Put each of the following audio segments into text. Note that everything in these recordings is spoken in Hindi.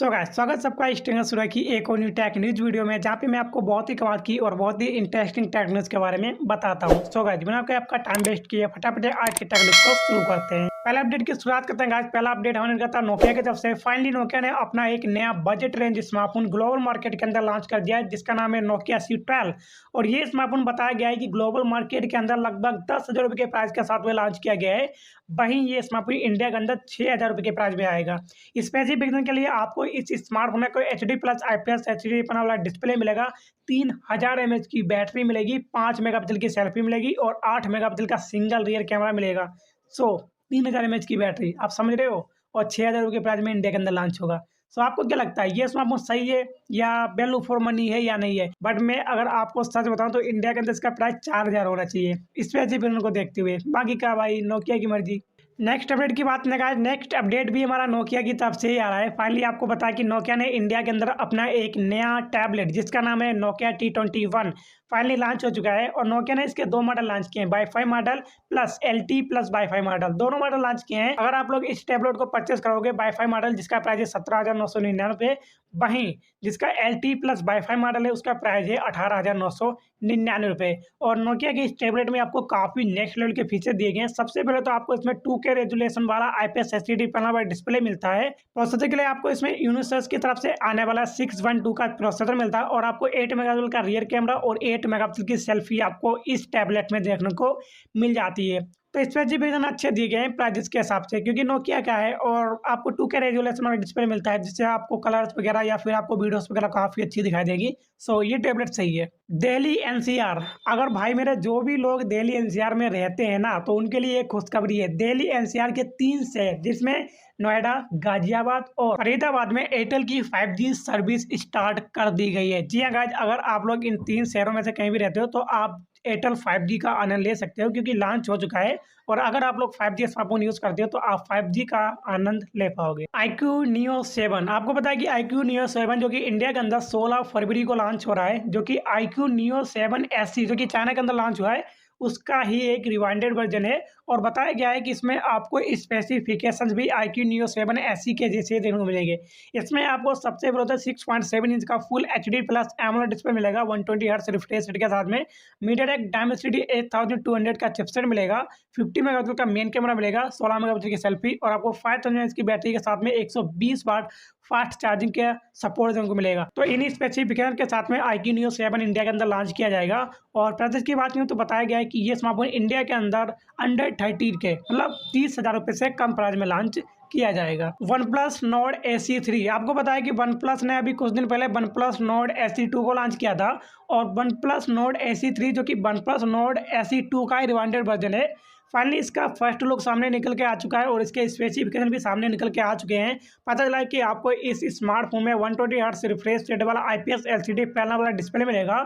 गाइस स्वागत सबका स्टेंगर सुरा की एक और न्यू टेक न्यूज वीडियो में, जहाँ पे मैं आपको बहुत ही कमाल की और बहुत ही इंटरेस्टिंग टेक न्यूज के बारे में बताता हूँ। गाइस बिना आपका टाइम वेस्ट किए फटाफट आज के टेक न्यूज को शुरू करते हैं। पहला अपडेट की शुरुआत करते हैं गाइस। पहला अपडेट होने का था नोकिया की तरफ से। फाइनली नोकिया ने अपना एक नया budget range smartphone global market के अंदर लॉन्च कर दिया है, जिसका नाम है नोकिया C12। और ये स्मार्टफोन बताया गया है कि ग्लोबल मार्केट के अंदर लगभग 10,000 रुपये के प्राइस के साथ में लॉन्च किया गया है। वहीं ये स्मार्टफोन इंडिया के अंदर 6,000 रुपये के प्राइस में आएगा। स्पेसिफिकेशन के लिए आपको इस स्मार्टफोन में कोई HD+ IPS HD वाला डिस्प्ले मिलेगा, 3000 mAh की बैटरी मिलेगी, 5 मेगापिक्सल की सेल्फी मिलेगी और 8 मेगापिक्सल का सिंगल रियर कैमरा मिलेगा। 3000 mAh की बैटरी, आप समझ रहे हो, और 6,000 रुपये के प्राइस में इंडिया के अंदर लॉन्च होगा। आपको क्या लगता है, ये स्मार्टफोन सही है या वैल्यू फॉर मनी है या नहीं है? बट मैं अगर आपको सच बताऊं तो इंडिया के अंदर इसका प्राइस 4,000 होना चाहिए, स्पेसिफिकेशन को देखते हुए। बाकी का भाई नोकिया की मर्जी। नेक्स्ट अपडेट की बात करें, नेक्स्ट अपडेट भी हमारा नोकिया की तरफ से ही आ रहा है। फाइनली आपको बताया कि नोकिया ने इंडिया के अंदर अपना एक नया टैबलेट जिसका नाम है नोकिया T21 फाइनली लॉन्च हो चुका है। और नोकिया ने इसके 2 मॉडल लॉन्च किए हैं, wifi model plus LTE plus wifi model, दोनों मॉडल लॉन्च किए हैं। अगर आप लोग इस टैबलेट को परचेस करोगे वाईफाई मॉडल जिसका प्राइस है 17,999, वहीं जिसका LTE प्लस वाईफाई मॉडल है उसका प्राइस है 18,999 रुपये। और नोकिया के इस टैबलेट में आपको काफी नेक्स्ट लेवल के फीचर दिए गए हैं। सबसे पहले तो आपको इसमें 2K रेजुलेशन वाला IPS HD पैनल वाला डिस्प्ले मिलता है। प्रोसेसर के लिए आपको इसमें यूनिसोस की तरफ से आने वाला 612 का प्रोसेसर मिलता है। और आपको 8 मेगापिक्सल का रियर कैमरा और 8 मेगापिक्सल की सेल्फी आपको इस टैबलेट में देखने को मिल जाती है। तो स्पेसिफिकेशन अच्छे दिए गए हैं प्राइस के हिसाब से, क्योंकि नोकिया का है। और आपको 2K रेजुलेशन वाला डिस्प्ले मिलता है, जिससे आपको कलर्स वगैरह या फिर आपको वीडियोस वगैरह काफ़ी अच्छी दिखाई देगी। ये टैबलेट सही है। दिल्ली NCR, अगर भाई मेरे जो भी लोग दिल्ली NCR में रहते हैं ना, तो उनके लिए एक खुशखबरी है। दिल्ली NCR के 3 शहर जिसमें नोएडा, गाजियाबाद और फरीदाबाद में एयरटेल की 5G सर्विस स्टार्ट कर दी गई है। जी हाँ गाइज, अगर आप लोग इन 3 शहरों में से कहीं भी रहते हो तो आप एयरटेल 5G का आनंद ले सकते हो, क्योंकि लॉन्च हो चुका है। और अगर आप लोग 5G स्मार्टफोन यूज करते हो तो आप 5G का आनंद ले पाओगे। iQOO Neo 7, आपको पता है कि iQOO Neo 7 जो कि इंडिया के अंदर 16 फरवरी को लॉन्च हो रहा है, जो कि iQOO Neo 7 SE जो कि चाइना के अंदर लॉन्च हुआ है, उसका ही एक रिवाइंडेड वर्जन है। और बताया गया है कि इसमें आपको स्पेसिफिकेशंस भी iQOO Neo 7 SE के जैसे देखने को मिलेंगे। इसमें आपको सबसे पहले तो 6.7 इंच का full HD plus AMOLED display मिलेगा, 120 हर्ट्ज रिफ्रेश रेट के साथ में। MediaTek Dimensity 8200 का चिपसेट मिलेगा, 50 मेगापिक्सल का मेन कैमरा मिलेगा, 16 मेगापिक्सल की सेल्फी और आपको 5000 mAh की बैटरी के साथ में 120 वाट फास्ट चार्जिंग के सपोर्ट को मिलेगा। तो इन्हीं स्पेसिफिकेशन के साथ में iQOO Neo 7 इंडिया के अंदर लॉन्च किया जाएगा। और प्राइस की बात करूँ तो बताया गया है कि ये स्मार्टफोन इंडिया के अंदर अंडर 30 के मतलब 30,000 रुपये से कम प्राइस में लॉन्च किया जाएगा। OnePlus Nord SE3, आपको पता है कि OnePlus ने अभी कुछ दिन पहले OnePlus Nord SE2 को लॉन्च किया था। और OnePlus Nord SE3 जो कि OnePlus Nord SE2 का रिवाइंडेड वर्जन है, फाइनली इसका फर्स्ट लुक सामने निकल के आ चुका है और इसके स्पेसिफिकेशन भी सामने निकल के आ चुके हैं। पता चला है कि आपको इस स्मार्टफोन में 120 हर्ट्ज रिफ्रेश रेट वाला IPS LCD पैनल वाला डिस्प्ले मिलेगा,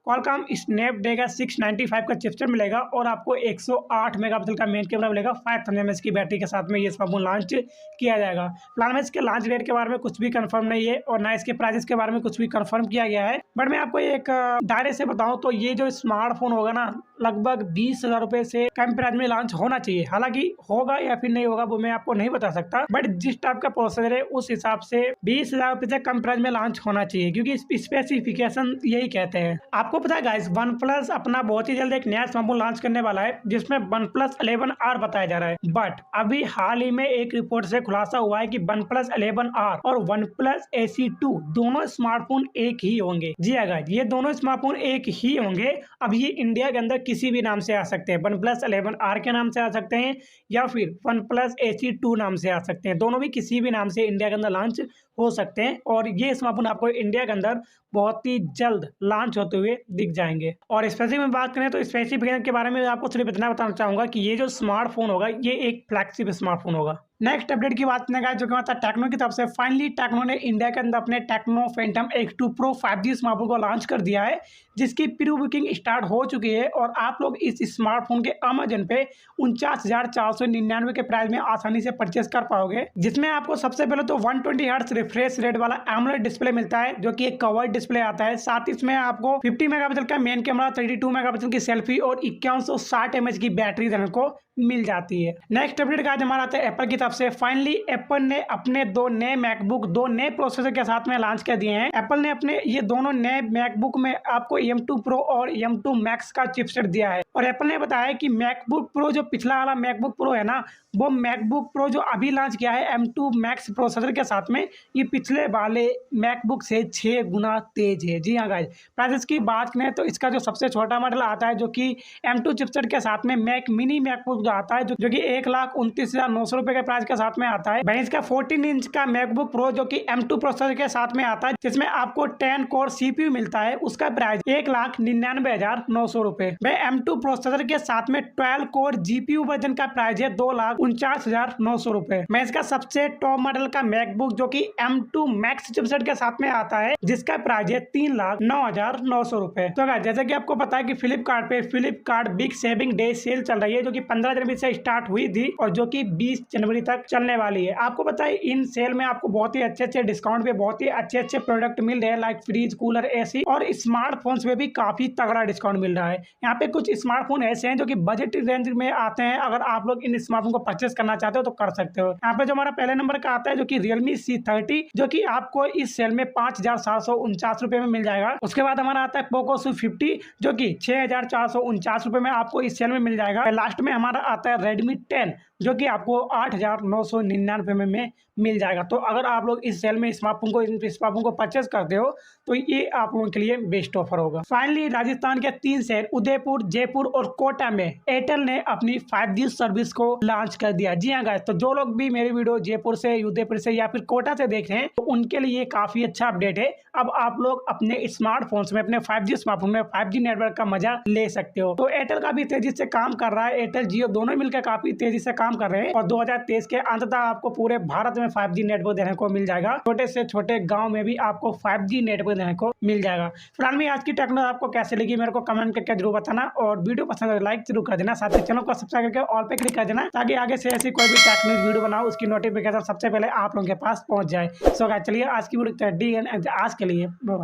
क्वालकॉम स्नैपड्रैगन 695 का चिपसेट मिलेगा और आपको 108 मेगापिक्सल का मेन कैमरा मिलेगा, 5000 mAh की बैटरी के साथ में ये स्मार्टफोन लॉन्च किया जाएगा। फिलहाल में इसके लॉन्च डेट के बारे में कुछ भी कंफर्म नहीं है और ना इसके प्राइसेस के बारे में कुछ भी कंफर्म किया गया है। बट मैं आपको एक दायरे से बताऊं तो ये जो स्मार्टफोन होगा ना, लगभग 20,000 रुपये से कम प्राइस में लॉन्च होना चाहिए। हालांकि होगा या फिर नहीं होगा वो मैं आपको नहीं बता सकता, बट जिस टाइप का प्रोसेसर है उस हिसाब से 20,000 रुपये से कम प्राइस में लॉन्च होना चाहिए, क्योंकि स्पेसिफिकेशन यही कहते हैं। आपको पता है गाइस, OnePlus अपना बहुत ही जल्द एक नया स्मार्टफोन लॉन्च करने वाला है जिसमें OnePlus 11R बताया जा रहा है। बट अभी हाल ही में एक रिपोर्ट से खुलासा हुआ है कि OnePlus 11R और OnePlus SE2 दोनों स्मार्टफोन एक ही होंगे। जी हाँ गाइस, ये दोनों स्मार्टफोन एक ही होंगे। अब ये इंडिया के अंदर किसी भी नाम से आ सकते हैं, OnePlus 11R के नाम से आ सकते हैं या फिर OnePlus SE2 नाम से आ सकते हैं। दोनों भी किसी भी नाम से इंडिया के अंदर लॉन्च हो सकते हैं और ये स्मार्टफोन आपको इंडिया के अंदर बहुत ही जल्द लॉन्च होते हुए दिख जाएंगे। और स्पेसिफिक में बात करें तो स्पेसिफिकेशन के बारे में आपको सिर्फ इतना बताना चाहूंगा कि ये जो स्मार्टफोन होगा ये एक फ्लैगशिप स्मार्टफोन होगा। नेक्स्ट अपडेट की बात करें जो कि मतलब टेक्नो की तरफ से। फाइनली टेक्नो ने इंडिया के अंदर अपने techno Phantom X2 Pro 5G smartphone को लॉन्च कर दिया है, जिसकी प्री बुकिंग स्टार्ट हो चुकी है। और आप लोग इस स्मार्टफोन के अमेजन पे 49,499 के प्राइस में आसानी से परचेस कर पाओगे, जिसमें आपको सबसे पहले तो 120 हर्ट्ज रिफ्रेश रेट वाला एमोलेड डिस्प्ले मिलता है, जो कि एक कवर्ड डिस्प्ले आता है। साथ ही इसमें आपको 50 मेगापिक्सल का मेन कैमरा, 32 मेगापिक्सल की सेल्फी और 5160 mAh की बैटरी देने को मिल जाती है। नेक्स्ट अपडेट का आज हमारा आता है एप्पल की तरफ तरफ से फाइनली एप्पल ने अपने दो नए मैकबुक दो नए प्रोसेसर के साथ में लॉन्च कर दिए हैं। एप्पल ने अपने ये दोनों नए मैकबुक में आपको M2 Pro और M2 Max का चिपसेट दिया है और एप्पल ने बताया कि मैकबुक प्रो जो पिछला वाला मैकबुक प्रो है ना, वो मैकबुक प्रो जो अभी लॉन्च किया है M2 Max प्रोसेसर के साथ में, ये पिछले वाले मैकबुक से 6 गुना तेज है। जी हाँ गाइस, प्राइस की बात करें तो इसका जो सबसे छोटा मॉडल आता है जो कि M2 चिपसेट के साथ में मैक मिनी मैकबुक जो आता है जो कि 1,29,900 रुपए के प्राइस के साथ में आता है। वहीं इसका 14 इंच का मैकबुक प्रो जो कि M2 प्रोसेसर के साथ में आता है जिसमें आपको 10 कोर CPU मिलता है, उसका प्राइस 1,99,900 रुपए। वह M2 प्रोसेसर के साथ में 12 कोर GPU वर्जन का प्राइस है 2,49,900 रुपए। मैं इसका सबसे टॉप मॉडल का मैकबुक जो कि M2 Max चिपसेट के साथ में आता है जिसका प्राइस है 3,09,900 रुपए। तो अगर जैसे कि आपको पता है कि Flipkart big saving day sale चल रही है जो कि 15 जनवरी से स्टार्ट हुई थी और जो कि 20 जनवरी तक चलने वाली है। आपको पता है इन सेल में आपको बहुत ही अच्छे डिस्काउंट पे बहुत ही अच्छे प्रोडक्ट मिल रहे हैं, लाइक फ्रिज, कूलर, AC और स्मार्टफोन्स में भी काफी तगड़ा डिस्काउंट मिल रहा है। यहाँ पे कुछ स्मार्टफोन ऐसे हैं जो कि बजट रेंज में आते हैं। अगर आप लोग इन स्मार्टफोन को परचेस करना चाहते हो तो कर सकते हो। यहाँ पे जो हमारा पहले नंबर का आता है जो कि Realme C30 जो कि आपको इस सेल में 5,749 रुपए में मिल जाएगा। उसके बाद हमारा आता है Poco C50 जो कि 6,449 रुपए में आपको इस सेल में मिल जाएगा। लास्ट में हमारा आता है Redmi 10 जो कि आपको 8,999 में मिल जाएगा। तो अगर आप लोग इस सेल में स्मार्टफोन को परचेस करते हो तो ये आप लोगों के लिए बेस्ट ऑफर होगा। फाइनली राजस्थान के 3 शहर उदयपुर, जयपुर और कोटा में एयरटेल ने अपनी 5G सर्विस को लॉन्च कर दिया। जी हाँ गाइस, तो जो लोग भी मेरी वीडियो जयपुर से, उदयपुर से या फिर कोटा से देख रहे हैं तो उनके लिए काफी अच्छा अपडेट है। अब आप लोग अपने स्मार्टफोन्स में, अपने 5G स्मार्टफोन में 5G नेटवर्क का मजा ले सकते हो। तो एयरटेल काफी तेजी से काम कर रहा है, एयरटेल जियो दोनों मिलकर काफी तेजी से काम कर रहे हैं और 2023 के अंत तक आपको पूरे भारत में 5G नेटवर्क देने को मिल जाएगा। छोटे से छोटे गांव में भी आपको 5G नेटवर्क देने को मिल जाएगा। फिलहाल में आज की टेक्नोलॉजी आपको कैसे लगी मेरे को कमेंट करके जरूर बताना और वीडियो पसंद है लाइक जरूर कर देना, साथ ही चैनल को सब्सक्राइब करके ऑल पे क्लिक कर देना ताकि आगे से ऐसी कोई भी टेक्नोलॉजी वीडियो बनाओ उसकी नोटिफिकेशन सबसे पहले आप लोगों के पास पहुंच जाए। सो गाइस, चलिए आज की वीडियो आज के लिए बाय।